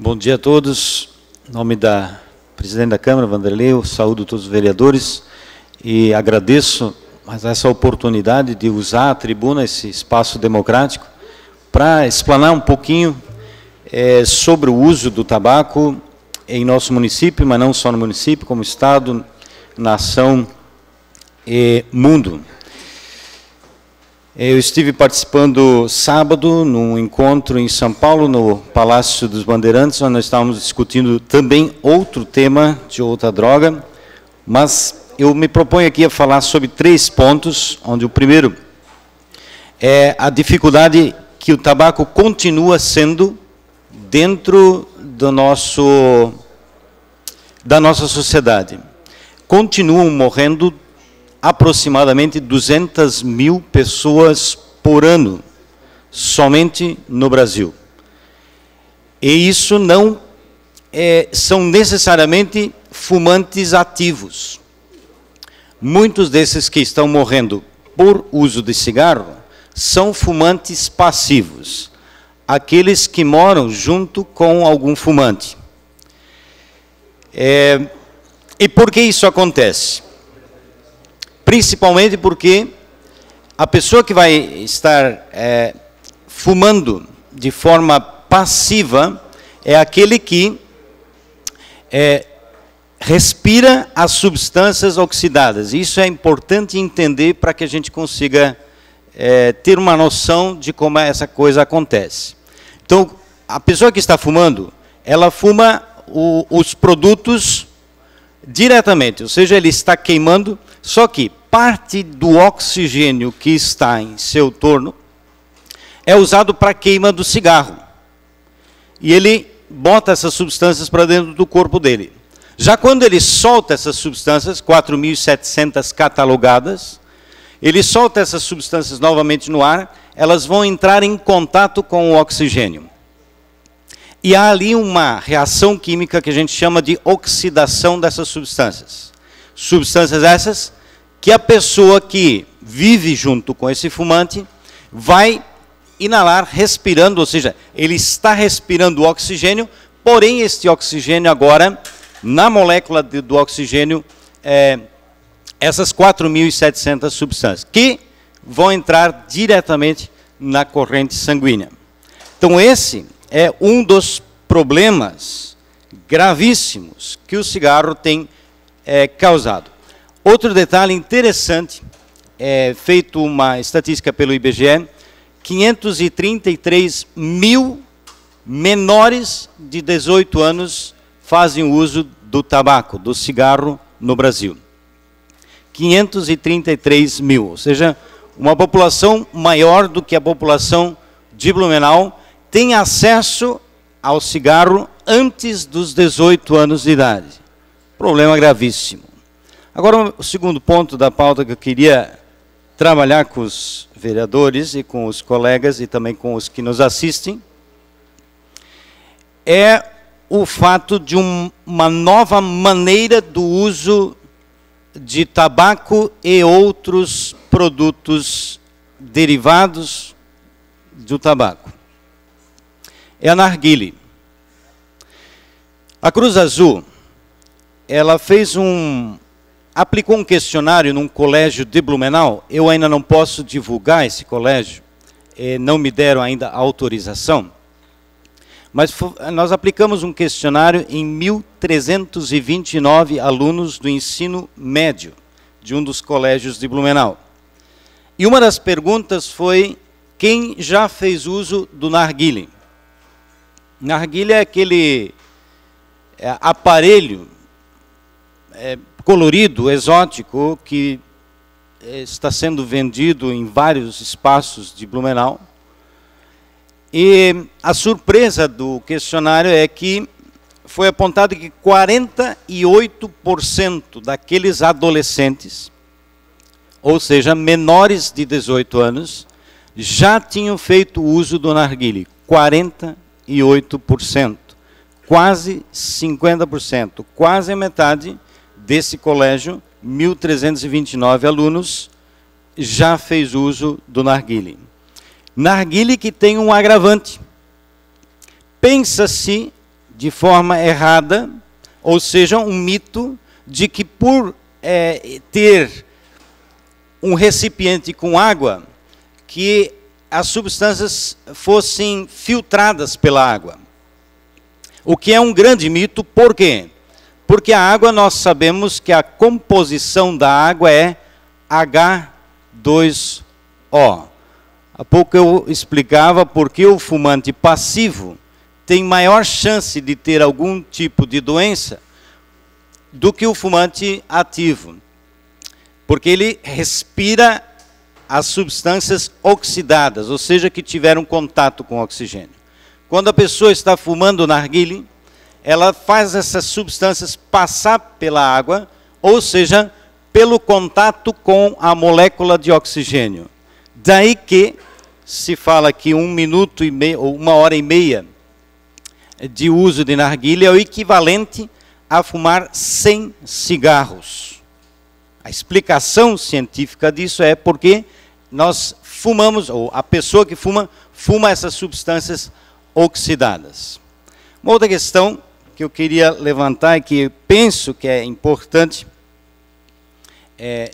Bom dia a todos. Em nome da presidente da Câmara, Vanderlei, eu saúdo todos os vereadores e agradeço essa oportunidade de usar a tribuna, esse espaço democrático, para explanar um pouquinho sobre o uso do tabaco em nosso município, mas não só no município, como Estado, nação e mundo. Eu estive participando sábado num encontro em São Paulo, no Palácio dos Bandeirantes, onde nós estávamos discutindo também outro tema de outra droga, mas eu me proponho aqui a falar sobre 3 pontos, onde o primeiro é a dificuldade que o tabaco continua sendo dentro da nossa sociedade. Continuam morrendo aproximadamente 200 mil pessoas por ano, somente no Brasil. E isso não são necessariamente fumantes ativos. Muitos desses que estão morrendo por uso de cigarro são fumantes passivos, aqueles que moram junto com algum fumante. E por que isso acontece? Principalmente porque a pessoa que vai estar fumando de forma passiva é aquele que respira as substâncias oxidadas. Isso é importante entender para que a gente consiga ter uma noção de como essa coisa acontece. Então, a pessoa que está fumando, ela fuma os produtos diretamente, ou seja, ele está queimando, só que parte do oxigênio que está em seu torno é usado para a queima do cigarro. E ele bota essas substâncias para dentro do corpo dele. Já quando ele solta essas substâncias, 4.700 catalogadas, ele solta essas substâncias novamente no ar, elas vão entrar em contato com o oxigênio. E há ali uma reação química que a gente chama de oxidação dessas substâncias. Substâncias essas que a pessoa que vive junto com esse fumante vai inalar respirando, ou seja, ele está respirando o oxigênio, porém este oxigênio agora, na molécula do oxigênio, essas 4.700 substâncias, que vão entrar diretamente na corrente sanguínea. Então esse é um dos problemas gravíssimos que o cigarro tem causado. Outro detalhe interessante, feito uma estatística pelo IBGE, 533 mil menores de 18 anos fazem uso do tabaco, do cigarro no Brasil. 533 mil, ou seja, uma população maior do que a população de Blumenau tem acesso ao cigarro antes dos 18 anos de idade. Problema gravíssimo. Agora, o segundo ponto da pauta que eu queria trabalhar com os vereadores e com os colegas e também com os que nos assistem é o fato de uma nova maneira do uso de tabaco e outros produtos derivados do tabaco. É a narguilé. A Cruz Azul, ela aplicou um questionário num colégio de Blumenau. Eu ainda não posso divulgar esse colégio, não me deram ainda autorização, mas nós aplicamos um questionário em 1.329 alunos do ensino médio de um dos colégios de Blumenau. E uma das perguntas foi: quem já fez uso do narguilé? Narguilé é aquele aparelho colorido, exótico, que está sendo vendido em vários espaços de Blumenau. E a surpresa do questionário é que foi apontado que 48% daqueles adolescentes, ou seja, menores de 18 anos, já tinham feito uso do narguilé. 48%. Quase 50%, quase a metade desse colégio, 1.329 alunos, já fez uso do narguilé. Narguilé que tem um agravante. Pensa-se de forma errada, ou seja, um mito de que por ter um recipiente com água, que as substâncias fossem filtradas pela água. O que é um grande mito, por quê? Porque a água, nós sabemos que a composição da água é H2O. Há pouco eu explicava por que o fumante passivo tem maior chance de ter algum tipo de doença do que o fumante ativo. Porque ele respira as substâncias oxidadas, ou seja, que tiveram contato com oxigênio. Quando a pessoa está fumando narguilé, ela faz essas substâncias passar pela água, ou seja, pelo contato com a molécula de oxigênio. Daí que se fala que 1 minuto e meio, ou 1h30 de uso de narguilé é o equivalente a fumar 100 cigarros. A explicação científica disso é porque nós fumamos, ou a pessoa que fuma essas substâncias oxidadas. Uma outra questão que eu queria levantar e que penso que é importante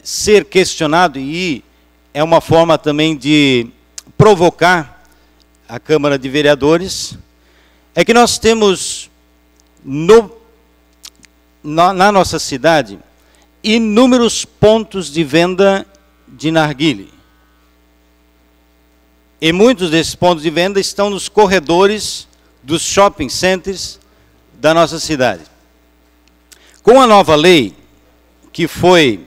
ser questionado, e é uma forma também de provocar a Câmara de Vereadores, é que nós temos na nossa cidade inúmeros pontos de venda de narguilé. E muitos desses pontos de venda estão nos corredores dos shopping centers da nossa cidade. Com a nova lei, que foi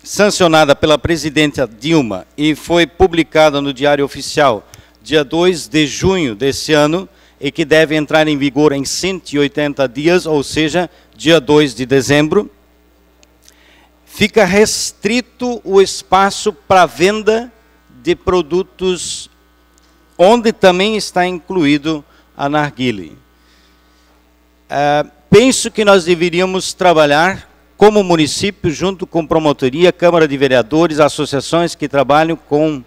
sancionada pela presidenta Dilma e foi publicada no Diário Oficial dia 2 de junho desse ano, e que deve entrar em vigor em 180 dias, ou seja, dia 2 de dezembro, fica restrito o espaço para venda de produtos, onde também está incluído a narguilé. Penso que nós deveríamos trabalhar como município, junto com promotoria, Câmara de Vereadores, associações que trabalham com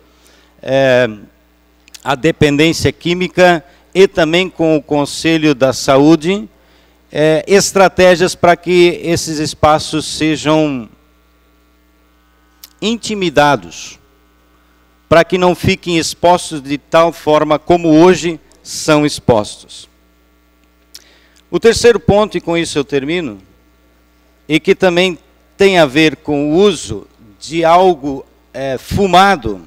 a dependência química e também com o Conselho da Saúde, estratégias para que esses espaços sejam intimidados, para que não fiquem expostos de tal forma como hoje são expostos. O terceiro ponto, e com isso eu termino, e que também tem a ver com o uso de algo fumado,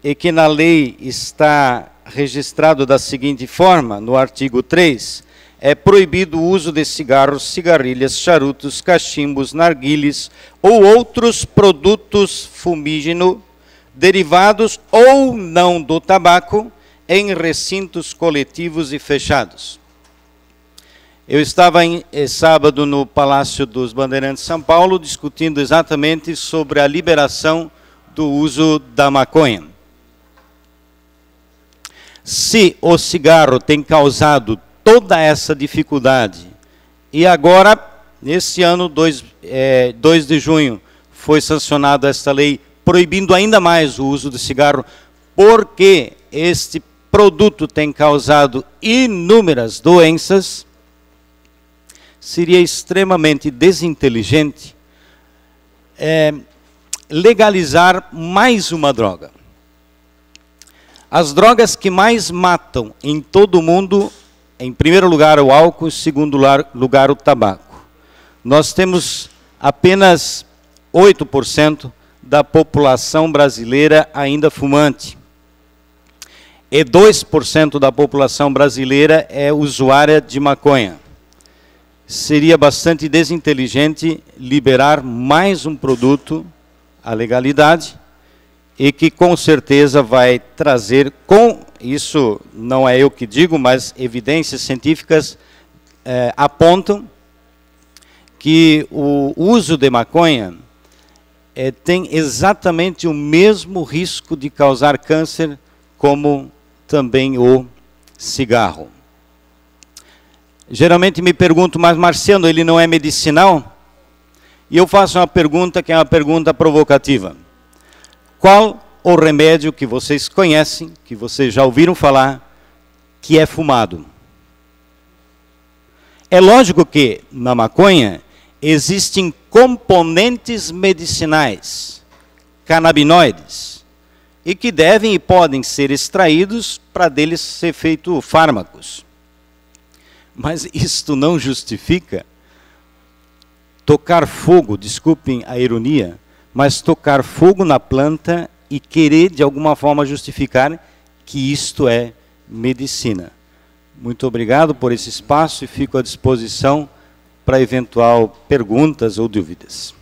e que na lei está registrado da seguinte forma, no artigo 3, é proibido o uso de cigarros, cigarrilhas, charutos, cachimbos, narguilés ou outros produtos fumígenos derivados ou não do tabaco em recintos coletivos e fechados. Eu estava sábado no Palácio dos Bandeirantes de São Paulo discutindo exatamente sobre a liberação do uso da maconha. Se o cigarro tem causado toda essa dificuldade, e agora, nesse ano, 2 de junho, foi sancionada esta lei proibindo ainda mais o uso do cigarro, porque este produto tem causado inúmeras doenças, seria extremamente desinteligente legalizar mais uma droga. As drogas que mais matam em todo o mundo, em primeiro lugar o álcool, em segundo lugar o tabaco. Nós temos apenas 8% da população brasileira ainda fumante. E 2% da população brasileira é usuária de maconha. Seria bastante desinteligente liberar mais um produto à legalidade, e que com certeza vai trazer, isso não é eu que digo, mas evidências científicas apontam que o uso de maconha tem exatamente o mesmo risco de causar câncer como também o cigarro. Geralmente me pergunto, mas Marciano, ele não é medicinal? E eu faço uma pergunta que é uma pergunta provocativa. Qual o remédio que vocês conhecem, que vocês já ouviram falar, que é fumado? É lógico que na maconha existem componentes medicinais, canabinoides, e que devem e podem ser extraídos para deles ser feito fármacos. Mas isto não justifica tocar fogo, desculpem a ironia, mas tocar fogo na planta e querer de alguma forma justificar que isto é medicina. Muito obrigado por esse espaço e fico à disposição para eventual perguntas ou dúvidas.